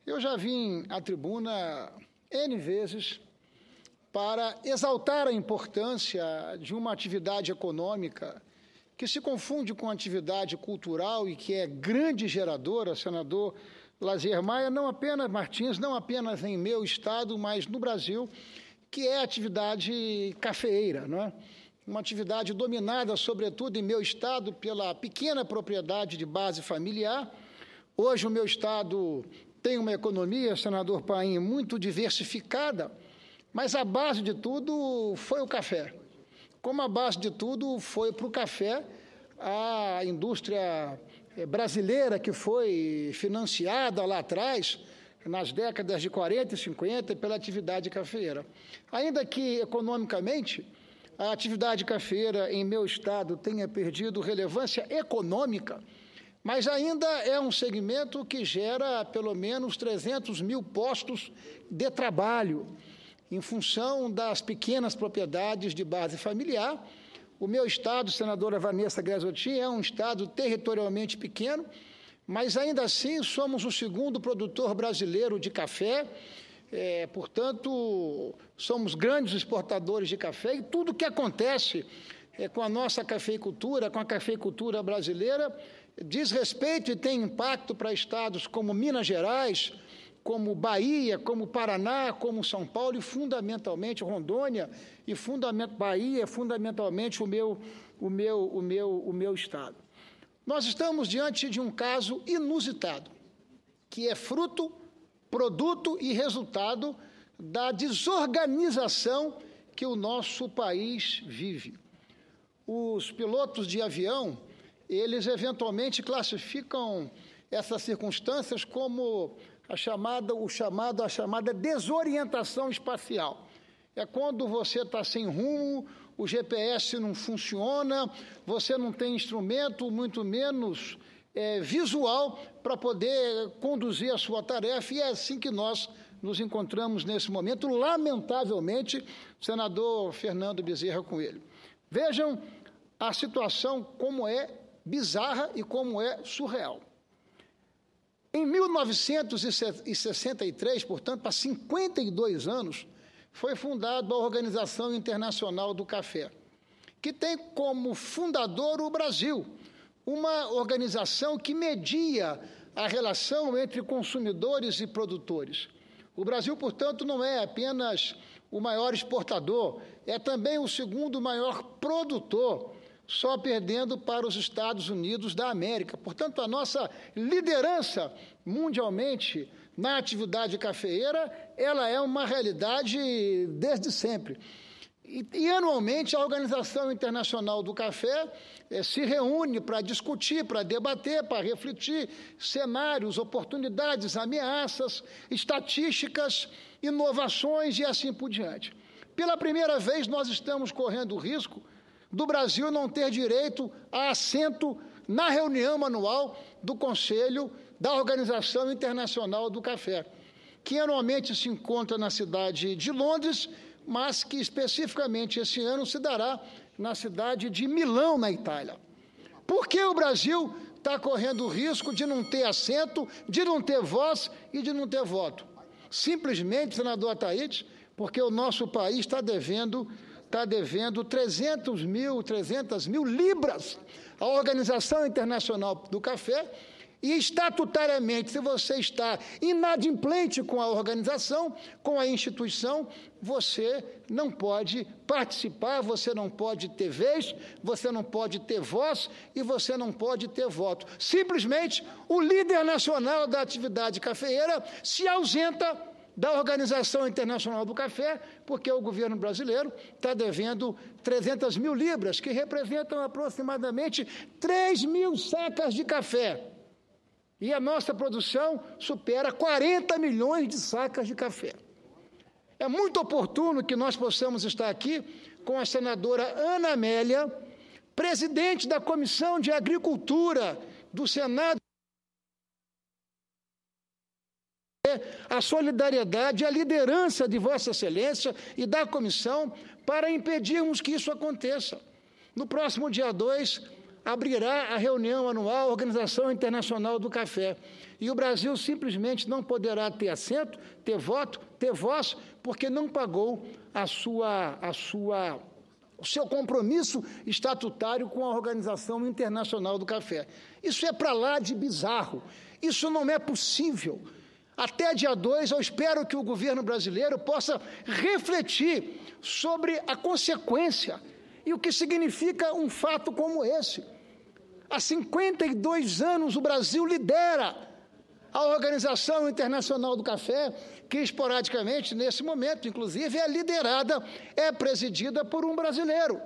Eu já vim à tribuna N vezes para exaltar a importância de uma atividade econômica que se confunde com atividade cultural e que é grande geradora, senador Lazier Maia, não apenas Martins, não apenas em meu estado, mas no Brasil, que é a atividade cafeeira, não é? Uma atividade dominada, sobretudo em meu estado, pela pequena propriedade de base familiar. Hoje o meu estado tem uma economia, senador Paim, muito diversificada, mas a base de tudo foi o café. Como a base de tudo foi para o café, a indústria brasileira que foi financiada lá atrás, nas décadas de 40 e 50, pela atividade cafeeira. Ainda que, economicamente, a atividade cafeeira em meu estado tenha perdido relevância econômica, mas ainda é um segmento que gera pelo menos 300 mil postos de trabalho, em função das pequenas propriedades de base familiar. O meu estado, senadora Vanessa Graziotin, é um estado territorialmente pequeno, mas ainda assim somos o segundo produtor brasileiro de café, portanto, somos grandes exportadores de café, e tudo que acontece com a nossa cafeicultura, com a cafeicultura brasileira, diz respeito e tem impacto para estados como Minas Gerais, como Bahia, como Paraná, como São Paulo e fundamentalmente Rondônia e Bahia, fundamentalmente o meu estado. Nós estamos diante de um caso inusitado, que é fruto, produto e resultado da desorganização que o nosso país vive. Os pilotos de avião, eles eventualmente classificam essas circunstâncias como a chamada desorientação espacial. É quando você está sem rumo, o GPS não funciona, você não tem instrumento, muito menos visual, para poder conduzir a sua tarefa, e é assim que nós nos encontramos nesse momento, lamentavelmente, senador Fernando Bezerra Coelho. Vejam a situação como é bizarra e como é surreal. Em 1963, portanto, há 52 anos, foi fundada a Organização Internacional do Café, que tem como fundador o Brasil, uma organização que media a relação entre consumidores e produtores. O Brasil, portanto, não é apenas o maior exportador, é também o segundo maior produtor, só perdendo para os Estados Unidos da América. Portanto, a nossa liderança mundialmente na atividade cafeeira, ela é uma realidade desde sempre. E anualmente, a Organização Internacional do Café se reúne para discutir, para debater, para refletir cenários, oportunidades, ameaças, estatísticas, inovações e assim por diante. Pela primeira vez, nós estamos correndo o risco do Brasil não ter direito a assento na reunião anual do Conselho da Organização Internacional do Café, que anualmente se encontra na cidade de Londres, mas que especificamente esse ano se dará na cidade de Milão, na Itália. Por que o Brasil está correndo o risco de não ter assento, de não ter voz e de não ter voto? Simplesmente, senador Ataídes, porque o nosso país está devendo 300 mil libras à Organização Internacional do Café, e estatutariamente, se você está inadimplente com a organização, com a instituição, você não pode participar, você não pode ter vez, você não pode ter voz e você não pode ter voto. Simplesmente, o líder nacional da atividade cafeeira se ausenta da Organização Internacional do Café, porque o governo brasileiro está devendo 300 mil libras, que representam aproximadamente 3 mil sacas de café. E a nossa produção supera 40 milhões de sacas de café. É muito oportuno que nós possamos estar aqui com a senadora Ana Amélia, presidente da Comissão de Agricultura do Senado, a solidariedade, a liderança de Vossa Excelência e da comissão para impedirmos que isso aconteça. No próximo dia 2, abrirá a reunião anual Organização Internacional do Café. E o Brasil simplesmente não poderá ter assento, ter voto, ter voz, porque não pagou o seu compromisso estatutário com a Organização Internacional do Café. Isso é para lá de bizarro. Isso não é possível. Até dia 2, eu espero que o governo brasileiro possa refletir sobre a consequência e o que significa um fato como esse. Há 52 anos, o Brasil lidera a Organização Internacional do Café, que esporadicamente, nesse momento, inclusive, é presidida por um brasileiro.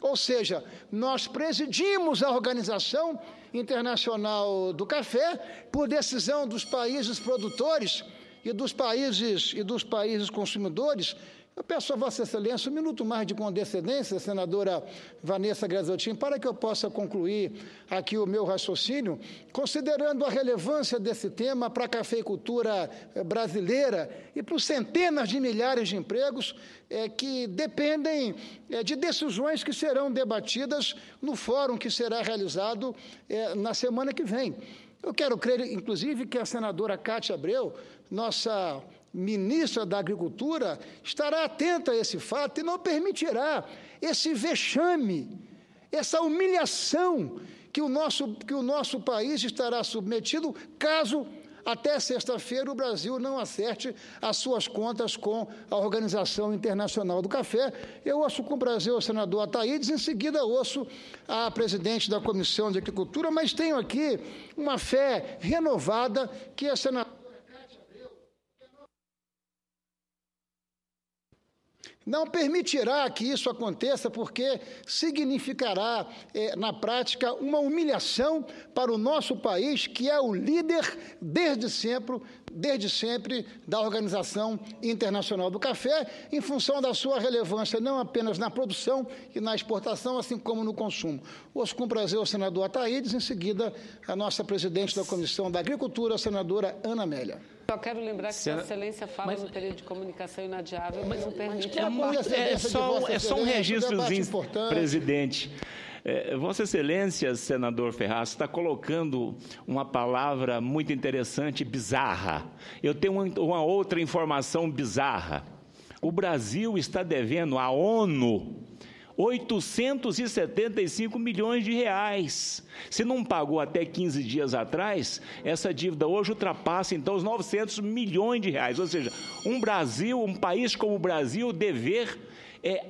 Ou seja, nós presidimos a Organização Internacional do Café por decisão dos países produtores e dos países consumidores. Eu peço a Vossa Excelência um minuto mais de condescendência, senadora Vanessa Graziotin, para que eu possa concluir aqui o meu raciocínio, considerando a relevância desse tema para a cafeicultura brasileira e para os centenas de milhares de empregos que dependem de decisões que serão debatidas no fórum que será realizado na semana que vem. Eu quero crer, inclusive, que a senadora Cátia Abreu, nossa ministra da Agricultura, estará atenta a esse fato e não permitirá esse vexame, essa humilhação que o nosso país estará submetido caso até sexta-feira o Brasil não acerte as suas contas com a Organização Internacional do Café. Eu ouço com prazer o senador Ataídes, em seguida ouço a presidente da Comissão de Agricultura, mas tenho aqui uma fé renovada que a senadora não permitirá que isso aconteça, porque significará, na prática, uma humilhação para o nosso país, que é o líder desde sempre da Organização Internacional do Café, em função da sua relevância não apenas na produção e na exportação, assim como no consumo. Ouço com prazer o senador Ataídes, em seguida a nossa presidente da Comissão da Agricultura, a senadora Ana Amélia. Só quero lembrar que Vossa Excelência fala no período de comunicação inadiável, mas não permite. É só um registrozinho, presidente. Vossa Excelência, senador Ferraz, está colocando uma palavra muito interessante, bizarra. Eu tenho uma outra informação bizarra. O Brasil está devendo à ONU 875 milhões de reais. Se não pagou até 15 dias atrás, essa dívida hoje ultrapassa, então, os 900 milhões de reais. Ou seja, um país como o Brasil, dever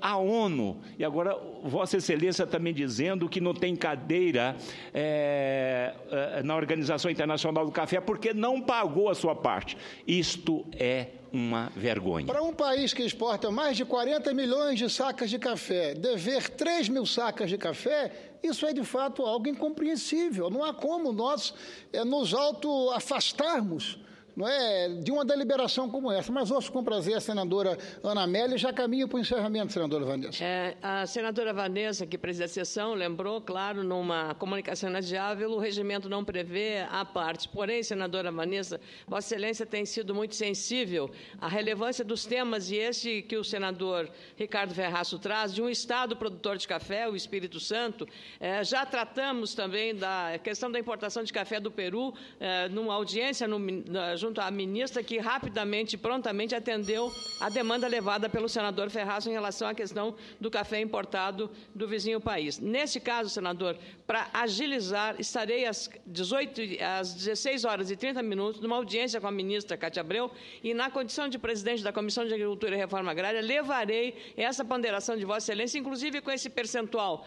à ONU. E agora, Vossa Excelência está me dizendo que não tem cadeira na Organização Internacional do Café porque não pagou a sua parte. Isto é uma vergonha. Para um país que exporta mais de 40 milhões de sacas de café, dever 3 mil sacas de café, isso é de fato algo incompreensível. Não há como nós nos autoafastarmos, não é, de uma deliberação como essa. Mas ouço com prazer a senadora Ana Amélia e já caminho para o encerramento, senadora Vanessa. A senadora Vanessa, que preside a sessão, lembrou, claro, numa comunicação inadiável, o regimento não prevê a parte. Porém, senadora Vanessa, Vossa Excelência tem sido muito sensível à relevância dos temas, e esse que o senador Ricardo Ferraz traz, de um Estado produtor de café, o Espírito Santo. Já tratamos também da questão da importação de café do Peru, numa audiência junto à ministra, que rapidamente e prontamente atendeu a demanda levada pelo senador Ferraz em relação à questão do café importado do vizinho país. Nesse caso, senador, para agilizar, estarei às 16 horas e 30 minutos numa audiência com a ministra Cátia Abreu e, na condição de presidente da Comissão de Agricultura e Reforma Agrária, levarei essa ponderação de Vossa Excelência, inclusive com esse percentual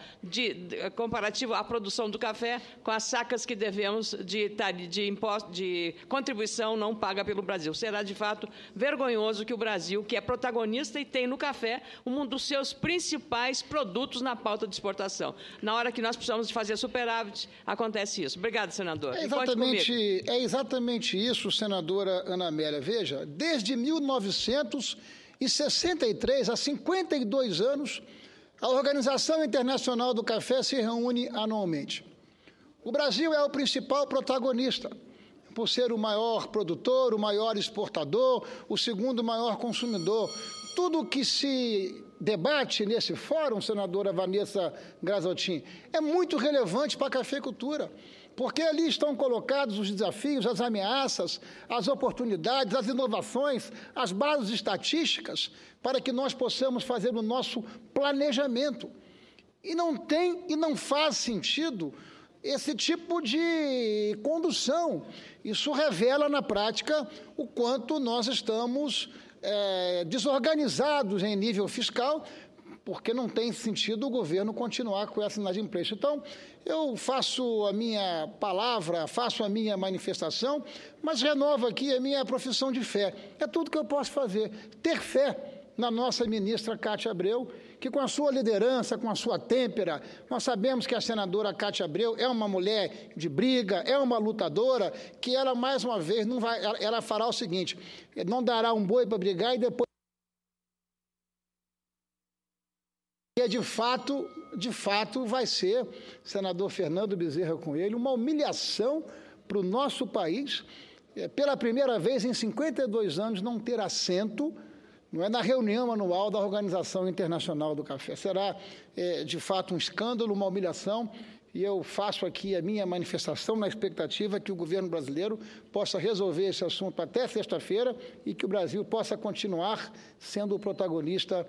comparativo à produção do café com as sacas que devemos de contribuição não paga pelo Brasil. Será, de fato, vergonhoso que o Brasil, que é protagonista e tem no café um dos seus principais produtos na pauta de exportação. Na hora que nós precisamos de fazer superávit, acontece isso. Obrigado, senador. É exatamente isso, senadora Ana Amélia. Veja, desde 1963, há 52 anos, a Organização Internacional do Café se reúne anualmente. O Brasil é o principal protagonista, por ser o maior produtor, o maior exportador, o segundo maior consumidor. Tudo que se debate nesse fórum, senadora Vanessa Graziotin, é muito relevante para a cafeicultura, porque ali estão colocados os desafios, as ameaças, as oportunidades, as inovações, as bases estatísticas, para que nós possamos fazer o nosso planejamento. E não tem e não faz sentido esse tipo de condução. Isso revela, na prática, o quanto nós estamos desorganizados em nível fiscal, porque não tem sentido o governo continuar com essa inadimplência. Então, eu faço a minha palavra, faço a minha manifestação, mas renovo aqui a minha profissão de fé. É tudo que eu posso fazer, ter fé na nossa ministra Cátia Abreu, que com a sua liderança, com a sua têmpera, nós sabemos que a senadora Cátia Abreu é uma mulher de briga, é uma lutadora, que ela, mais uma vez, ela fará o seguinte, não dará um boi para brigar e depois... E, de fato, vai ser, senador Fernando Bezerra Coelho, uma humilhação para o nosso país, pela primeira vez em 52 anos, não ter assento, não é, na reunião anual da Organização Internacional do Café. Será, de fato, um escândalo, uma humilhação, e eu faço aqui a minha manifestação na expectativa que o governo brasileiro possa resolver esse assunto até sexta-feira e que o Brasil possa continuar sendo o protagonista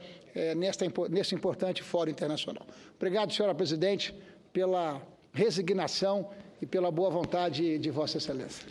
nesse importante fórum internacional. Obrigado, senhora presidente, pela resignação e pela boa vontade de Vossa Excelência.